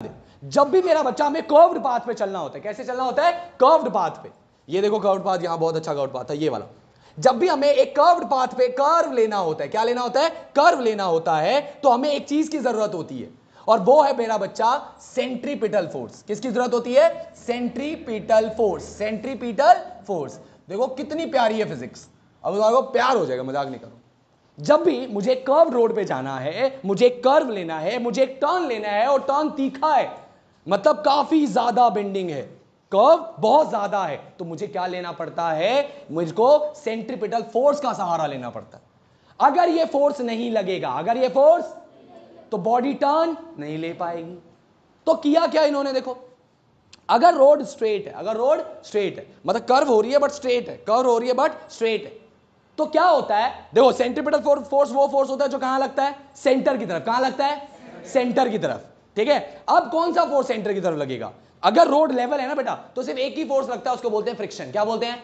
जब भी मेरा बच्चा हमें कर्व्ड पाथ पे चलना होता है, कैसे चलना होता है? कर्व्ड पाथ पे। ये देखो कर्व्ड पाथ, यहां बहुत अच्छा कर्व्ड पाथ है ये वाला। जब भी हमें एक कर्व्ड पाथ पे कर्व लेना होता है, क्या लेना होता है? कर्व लेना होता है, तो हमें एक चीज की जरूरत होती है, और वो है मेरा बच्चा सेंट्रीपिटल फोर्स। किसकी जरूरत होती है? Centripetal force. Centripetal force. देखो कितनी प्यारी है फिजिक्स, अब आपको प्यार हो जाएगा, मजाक नहीं करो। जब भी मुझे कर्व रोड पे जाना है, मुझे कर्व लेना है, मुझे एक टर्न लेना है, और टर्न तीखा है, मतलब काफी ज्यादा बेंडिंग है, कर्व बहुत ज्यादा है, तो मुझे क्या लेना पड़ता है? मुझको सेंट्रीपिटल फोर्स का सहारा लेना पड़ता है। अगर ये फोर्स नहीं लगेगा, अगर ये फोर्स, तो बॉडी टर्न नहीं ले पाएगी। तो किया क्या इन्होंने? देखो, अगर रोड स्ट्रेट है, अगर रोड स्ट्रेट है, मतलब कर्व हो रही है बट स्ट्रेट है, कर्व हो रही है बट स्ट्रेट है, तो क्या होता है? देखो, सेंट्रीपिटल फोर्स वो फोर्स होता है जो कहां लगता है? सेंटर की तरफ। कहां लगता है? सेंटर की तरफ। ठीक है, अब कौन सा फोर्स सेंटर की तरफ लगेगा? अगर रोड लेवल है ना बेटा, तो सिर्फ एक ही फोर्स लगता है, उसको बोलते हैं फ्रिक्शन। क्या बोलते हैं?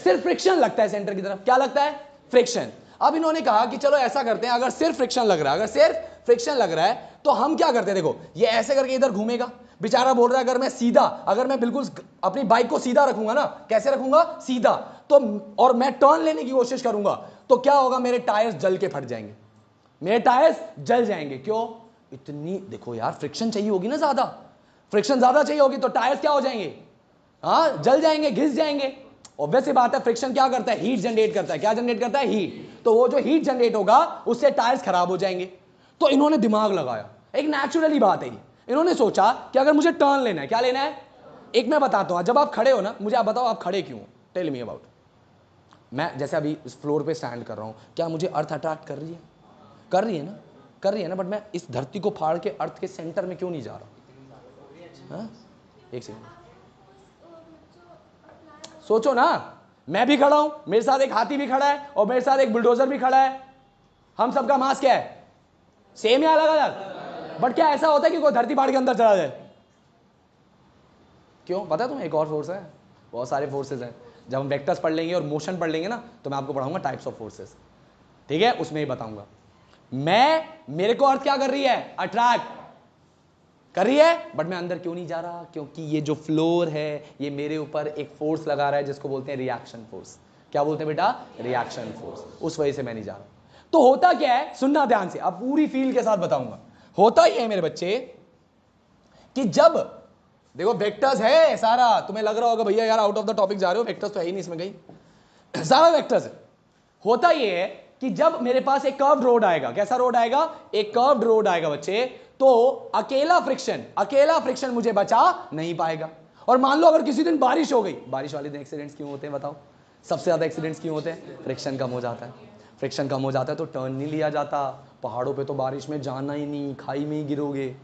सिर्फ फ्रिक्शन लगता है सेंटर की तरफ। क्या लगता है? फ्रिक्शन। अब इन्होंने कहा कि चलो ऐसा करते हैं, अगर सिर्फ फ्रिक्शन लग रहा है, अगर सिर्फ फ्रिक्शन लग रहा है, तो हम क्या करते हैं? देखो, ये ऐसे करके इधर घूमेगा, बेचारा बोल रहा है अगर मैं सीधा, अगर मैं बिल्कुल अपनी बाइक को सीधा रखूंगा ना, कैसे रखूंगा? सीधा, तो और मैं टर्न लेने की कोशिश करूंगा, तो क्या होगा? मेरे टायर्स जल के फट जाएंगे, मेरे टायर्स जल जाएंगे। क्यों? इतनी, देखो यार, फ्रिक्शन चाहिए होगी ना, ज्यादा फ्रिक्शन ज्यादा चाहिए होगी, तो टायर्स क्या हो जाएंगे? हाँ, जल जाएंगे, घिस जाएंगे। ऑब्वियस सी बात है, फ्रिक्शन क्या करता है? हीट जनरेट करता है। क्या जनरेट करता है? हीट। तो वो जो हीट जनरेट होगा, उससे टायर्स खराब हो जाएंगे। तो इन्होंने दिमाग लगाया, एक नेचुरली बात है ये। इन्होंने सोचा कि अगर मुझे टर्न लेना है, क्या लेना है? एक मैं बताता हूं, जब आप खड़े हो ना, मुझे आप बताओ आप खड़े क्यों? Tell me about. मैं जैसे अभी इस फ्लोर पे स्टैंड कर रहा हूं, क्या मुझे अर्थ अट्रैक्ट कर रही है? कर रही है ना, कर रही है ना, बट मैं इस धरती को फाड़ के अर्थ के सेंटर में क्यों नहीं जा रहा? हाँ? एक सेकंड सोचो ना, मैं भी खड़ा हूं, मेरे साथ एक हाथी भी खड़ा है, और मेरे साथ एक बुलडोजर भी खड़ा है। हम सबका मास क्या है? सेम या अलग अलग? बट क्या ऐसा होता है कि कोई धरती फाड़ के अंदर चला जाए? क्यों? पता है तुम्हें? एक और फोर्स है, बहुत सारे फोर्सेस हैं। जब हम वेक्टर्स पढ़ लेंगे और मोशन पढ़ लेंगे ना, तो मैं आपको पढ़ाऊंगा टाइप्स ऑफ फोर्सेस। ठीक है, उसमें ही बताऊंगा। मेरे को अर्थ क्या कर रही है? अट्रैक्ट कर रही है, बट मैं अंदर क्यों नहीं जा रहा? क्योंकि ये जो फ्लोर है, ये मेरे ऊपर एक फोर्स लगा रहा है, जिसको बोलते हैं रिएक्शन फोर्स। क्या बोलते हैं बेटा? Reaction force. उस वजह से मैं नहीं जा रहा। तो होता क्या है, सुनना ध्यान से, अब पूरी फील के साथ बताऊंगा। होता ही है मेरे बच्चे कि जब, देखो वेक्टर्स है सारा, तुम्हें लग रहा होगा भैया यार आउट ऑफ द टॉपिक जा रहे हो, वेक्टर्स तो है ही नहीं इसमें कहीं, सारा वेक्टर्स है। होता ये है कि जब मेरे पास एक कर्व्ड रोड आएगा, कैसा रोड आएगा? एक कर्व्ड रोड आएगा बच्चे, तो अकेला फ्रिक्शन मुझे बचा नहीं पाएगा। और मान लो अगर किसी दिन बारिश हो गई, बारिश वाले दिन एक्सीडेंट्स क्यों होते हैं बताओ? सबसे ज्यादा एक्सीडेंट्स क्यों होते हैं? फ्रिक्शन कम हो जाता है। फ्रिक्शन कम हो जाता है तो टर्न नहीं लिया जाता। पहाड़ों पे तो बारिश में जाना ही नहीं, खाई में ही गिरोगे।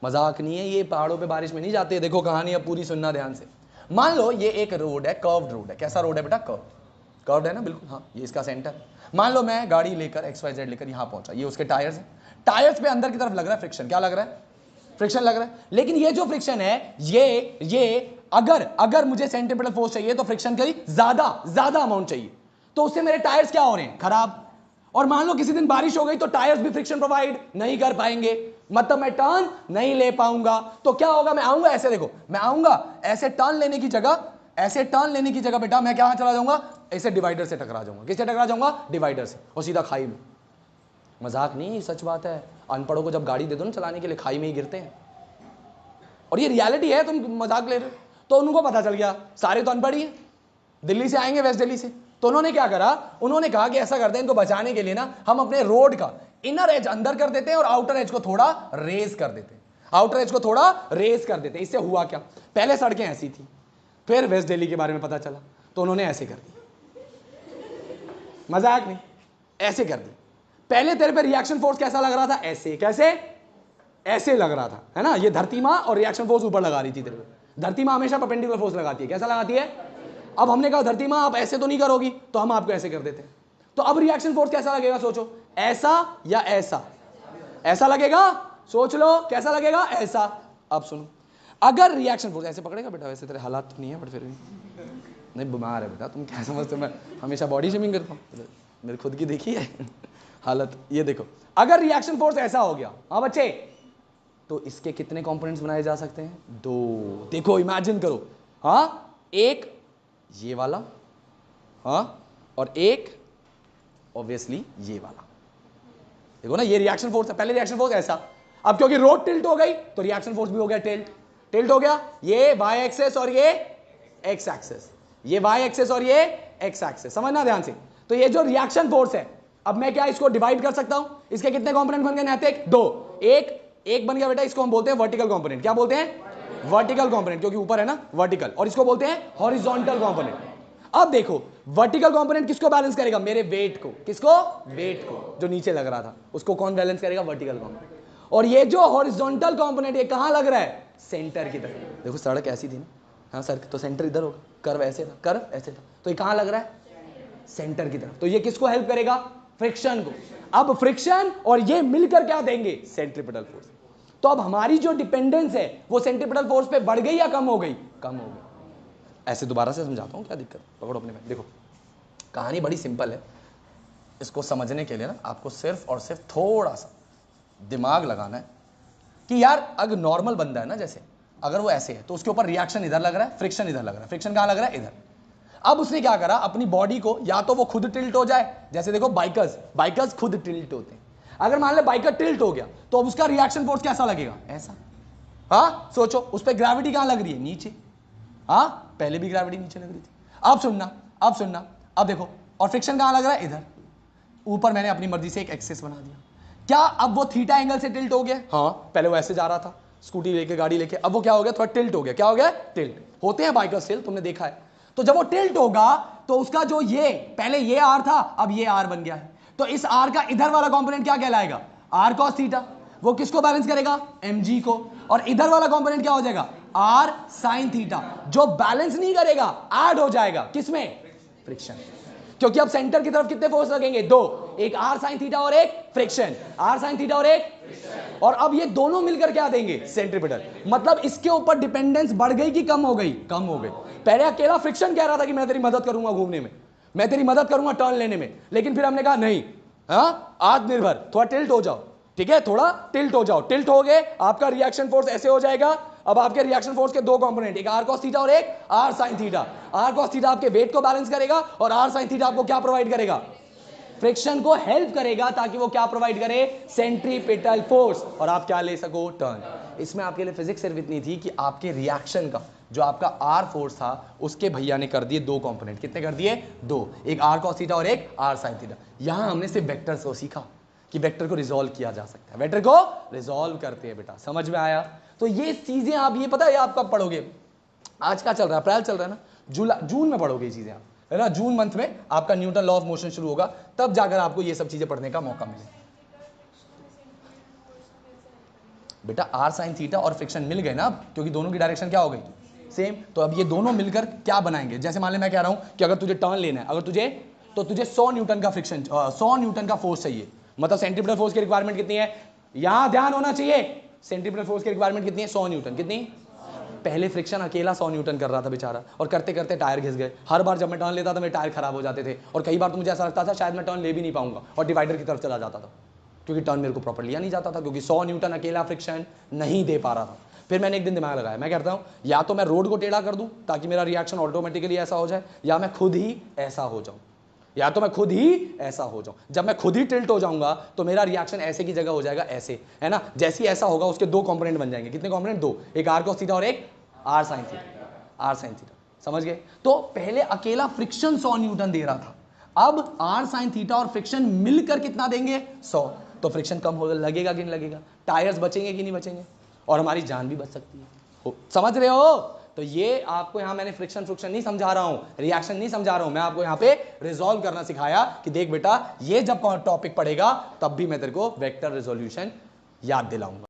मजाक नहीं है ये, पहाड़ों पे बारिश में नहीं जाते। देखो कहानी अब पूरी सुनना ध्यान से। मान लो ये एक रोड है, कर्व्ड रोड है। कैसा रोड है बेटा? कर्व्ड है ना, बिल्कुल। हाँ, ये इसका सेंटर। मान लो मैं गाड़ी लेकर XYZ लेकर यहां पहुंचा, ये उसके टायर्स हैं। टायर्स पे अंदर की तरफ लग रहा है फ्रिक्शन। क्या लग रहा है? फ्रिक्शन लग रहा है। लेकिन ये जो फ्रिक्शन है, ये अगर मुझे सेंट्रीपिटल फोर्स चाहिए, तो फ्रिक्शन की ज्यादा अमाउंट चाहिए, तो उससे मेरे टायर्स क्या हो रहे हैं? खराब। और मान लो किसी दिन बारिश हो गई, तो टायर्स भी फ्रिक्शन प्रोवाइड नहीं कर पाएंगे, मतलब मैं टर्न नहीं ले पाऊंगा। तो क्या होगा? मैं आऊंगा ऐसे, देखो मैं आऊंगा ऐसे, टर्न लेने की जगह बेटा मैं क्या चला जाऊंगा? ऐसे डिवाइडर से टकरा जाऊंगा। किससे टकरा जाऊंगा? डिवाइडर से, और सीधा खाई में। मजाक नहीं, सच बात है। अनपढ़ों को जब गाड़ी दे दो ना चलाने के लिए, खाई में ही गिरते हैं। और ये रियलिटी है, तुम मजाक ले रहे हो। तो उनको पता चल गया, सारे तो अनपढ़ ही हैं, दिल्ली से आएंगे, वेस्ट दिल्ली से। तो उन्होंने क्या करा? उन्होंने कहा कि ऐसा करते हैं, इनको बचाने के लिए ना हम अपने रोड का इनर एज अंदर कर देते हैं और आउटर एज को थोड़ा रेज कर देते हैं। आउटर एज को थोड़ा रेज कर देते हैं। इससे हुआ क्या? पहले सड़कें ऐसी थी, फिर वेस्ट दिल्ली के बारे में पता चला, तो उन्होंने ऐसे कर दी। मजाक नहीं, ऐसे कर दी। पहले तेरे पे रिएक्शन फोर्स कैसा लग रहा था? ऐसे। कैसे? ऐसे लग रहा था, है ना? ये धरती मां और रिएक्शन फोर्स ऊपर लगा रही थी तेरे पे। धरती मां हमेशा परपेंडिकुलर फोर्स लगाती है। कैसा लगाती है? अब हमने कहा धरती मां आप ऐसे तो नहीं करोगी, तो हम आपको ऐसे कर देते हैं। तो अब रिएक्शन फोर्स कैसा लगेगा? सोचो, ऐसा या ऐसा? ऐसा लगेगा। सोच लो कैसा लगेगा? ऐसा। अब सुनो, अगर रिएक्शन फोर्स ऐसे पकड़ेगा बेटा, वैसे तेरे हालात नहीं है बट फिर भी नहीं, बीमार है बेटा तुम, क्या समझते हो मैं हमेशा बॉडी शेमिंग करता हूँ? मेरी खुद की देखी है हालत। ये देखो, अगर रिएक्शन फोर्स ऐसा हो गया, हाँ बच्चे, तो इसके कितने कंपोनेंट्स बनाए जा सकते हैं? 2। देखो इमेजिन करो, हाँ, एक ये वाला, हाँ, और एक ऑब्वियसली ये वाला। देखो ना, ये रिएक्शन फोर्स है, पहले रिएक्शन फोर्स ऐसा, अब क्योंकि रोड टिल्ट हो गई तो रिएक्शन फोर्स भी हो गया टिल्ट हो गया, ये वाई एक्सेस और ये एक्स एक्सेस, ये वाई एक्सेस और ये एक्स एक्सेस, समझना ध्यान से। तो ये जो रिएक्शन फोर्स है, अब मैं क्या इसको डिवाइड कर सकता हूं, इसके कितने कंपोनेंट बन गए नैतिक? 2। एक बन गया बेटा, इसको हम बोलते हैं वर्टिकल कंपोनेंट। क्या बोलते हैं? वर्टिकल कंपोनेंट, क्योंकि ऊपर है ना वर्टिकल, और इसको बोलते हैं हॉरिजॉन्टल कंपोनेंट। अब देखो वर्टिकल कंपोनेंट किसको बैलेंस करेगा? मेरे वेट को। किसको? वेट को, जो नीचे लग रहा था उसको कौन बैलेंस करेगा? Vertical component. और ये जो हॉरिजॉन्टल कंपोनेंट ये कहां लग रहा है? सेंटर की तरफ। देखो सड़क ऐसी थी ना, हाँ सर, तो सेंटर इधर होगा, कर्व ऐसे था, कर्व ऐसे था, तो ये कहां लग रहा है? सेंटर की तरफ। तो ये किसको हेल्प करेगा? फ्रिक्शन को। अब फ्रिक्शन और ये मिलकर क्या देंगे? Centripetal force. तो अब हमारी जो डिपेंडेंस है वो सेंट्रीपिटल फोर्स पे बढ़ गई या कम हो गई? कम हो गई। ऐसे दोबारा से समझाता हूं, क्या दिक्कत? पकड़ो अपने में। देखो कहानी बड़ी सिंपल है, इसको समझने के लिए ना आपको सिर्फ और सिर्फ थोड़ा सा दिमाग लगाना है कि यार अगर नॉर्मल बंदा है ना, जैसे अगर वो ऐसे है तो उसके ऊपर रिएक्शन इधर लग रहा है, फ्रिक्शन इधर लग रहा है। फ्रिक्शन कहां लग रहा है? इधर। अब उसने क्या करा, अपनी बॉडी को या तो वो खुद टिल्ट हो जाए, जैसे देखो बाइकर्स खुद टिल्ट होते हैं। अगर मान ले बाइकर टिल्ट हो गया तो अब उसका रिएक्शन फोर्स कैसा लगेगा? ऐसा। हाँ सोचो, उस पर ग्रेविटी कहां लग रही है? नीचे। हाँ, पहले भी ग्रेविटी नीचे लग रही थी। अब सुनना, अब देखो, और फ्रिक्शन कहां लग रहा है? इधर। ऊपर मैंने अपनी मर्जी से एक एक्सिस बना दिया। क्या अब वो थीटा एंगल से टिल्ट हो गया? हाँ, पहले वो ऐसे जा रहा था स्कूटी लेके, गाड़ी लेके, अब वो क्या हो गया? थोड़ा टिल्ट हो गया। क्या हो गया? टिल्ट। होते हैं बाइकर्स टिल्ट, तुमने देखा है। तो जब वो टिल्ट होगा तो उसका जो ये पहले ये आर था, अब ये आर बन गया है। तो इस आर का इधर वाला कंपोनेंट क्या कहलाएगा? R cos theta. वो किसको बैलेंस करेगा? mg को। और इधर वाला कंपोनेंट क्या हो जाएगा? R sine theta. जो बैलेंस नहीं करेगा ऐड हो जाएगा किसमें? फ्रिक्शन। क्योंकि अब सेंटर की तरफ कितने फोर्स लगेंगे? 2, एक आर साइन थीटा और एक फ्रिक्शन, आर साइन थीटा और एक फ्रिक्शन। और अब ये दोनों मिलकर क्या देंगे? सेंट्रीपिटल। मतलब इसके ऊपर डिपेंडेंस बढ़ गई कि कम हो गई? कम हो गई। पहले अकेला फ्रिक्शन कह रहा था कि मैं तेरी मदद करूंगा घूमने में, मैं तेरी मदद करूंगा टर्न लेने में, लेकिन फिर हमने कहा नहीं, हाँ आत्मनिर्भर, थोड़ा टिल्ट हो जाओ, ठीक है, थोड़ा टिल्ट हो जाओ। टिल्ट हो गए, आपका रिएक्शन फोर्स ऐसे हो जाएगा। अब आपके रिएक्शन फोर्स के 2 कंपोनेंट, एक आर कॉस थीटा और एक R sine theta. R cos theta आपके वेट को बैलेंस करेगा और आर साइन थीटा आपको क्या प्रोवाइड करेगा? फ्रिक्शन को हेल्प करेगा, ताकि वो क्या प्रोवाइड करे? Centripetal force. और आप क्या ले सको? टर्न। इसमें आपके लिए फिजिक्स सिर्फ इतनी थी कि आपके रिएक्शन का जो आपका आर फोर्स था उसके भैया ने कर दिए 2 कंपोनेंट। कितने कर दिए? 2, एक आर कॉस थीटा और एक आर साइन थीटा। यहां हमने सिर्फ वेक्टर्स को सीखा कि वेक्टर को रिजॉल्व किया जा सकता है, वेक्टर को रिजॉल्व करते हैं बेटा। समझ में आया? तो ये चीजें आप, ये पता है आप कब पढ़ोगे? आज क्या चल रहा है? अप्रैल चल रहा है ना, जून में पढ़ोगे ये चीजें आप, है ना। जून मंथ में आपका न्यूटन लॉ ऑफ मोशन शुरू होगा, तब जाकर आपको ये सब चीजें पढ़ने का मौका मिले। बेटा आर साइन थीटा और फ्रिक्शन मिल गए ना, क्योंकि दोनों की डायरेक्शन क्या हो गई? सेम। तो अब ये दोनों मिलकर क्या बनाएंगे? जैसे मान ले मैं कह रहा हूं कि अगर तुझे टर्न लेना है, अगर तुझे 100 न्यूटन का फ्रिक्शन, 100 न्यूटन का फोर्स चाहिए, मतलब सेंट्रीपिटल फोर्स की रिक्वायरमेंट कितनी है? यहां ध्यान होना चाहिए, सेंट्रीपिटल फोर्स की रिक्वायरमेंट कितनी है? 100 न्यूटन। कितनी? पहले फ्रिक्शन अकेला 100 न्यूटन कर रहा था बेचारा, और करते करते टायर घिस गए। हर बार जब मैं टर्न लेता था मेरे टायर खराब हो जाते थे, और कई बार तो मुझे ऐसा लगता था शायद मैं टर्न ले भी नहीं पाऊंगा, और डिवाइडर की तरफ चला जाता था, क्योंकि टर्न मेरे को प्रॉपर लिया नहीं जाता था, क्योंकि 100 न्यूटन अकेला फ्रिक्शन नहीं दे पा रहा था। फिर मैंने एक दिन दिमाग लगाया, मैं कहता हूं या तो मैं रोड को टेढ़ा कर दूं ताकि मेरा रिएक्शन ऑटोमेटिकली ऐसा हो जाए, या मैं खुद ही ऐसा हो जाऊं, या तो मैं खुद ही ऐसा हो जाऊं। जब मैं खुद ही टिल्ट हो जाऊंगा तो मेरा रिएक्शन ऐसे की जगह हो जाएगा ऐसे, है ना। जैसे ही ऐसा होगा उसके 2 कंपोनेंट बन जाएंगे। कितने कंपोनेंट? 2, एक आर कॉस थीटा और एक R sine theta. R sine theta, समझ गए? तो पहले अकेला फ्रिक्शन 100 न्यूटन दे रहा था, अब आर साइन थीटा और फ्रिक्शन मिलकर कितना देंगे? 100। तो फ्रिक्शन कम हो लगेगा कि नहीं लगेगा? टायर्स बचेंगे कि नहीं बचेंगे? और हमारी जान भी बच सकती है। समझ रहे हो? तो ये आपको यहां मैंने फ्रिक्शन नहीं समझा रहा हूं, रिएक्शन नहीं समझा रहा हूं, मैं आपको यहां पे रिजॉल्व करना सिखाया कि देख बेटा, ये जब टॉपिक पढ़ेगा तब भी मैं तेरे को वेक्टर रिजोल्यूशन याद दिलाऊंगा।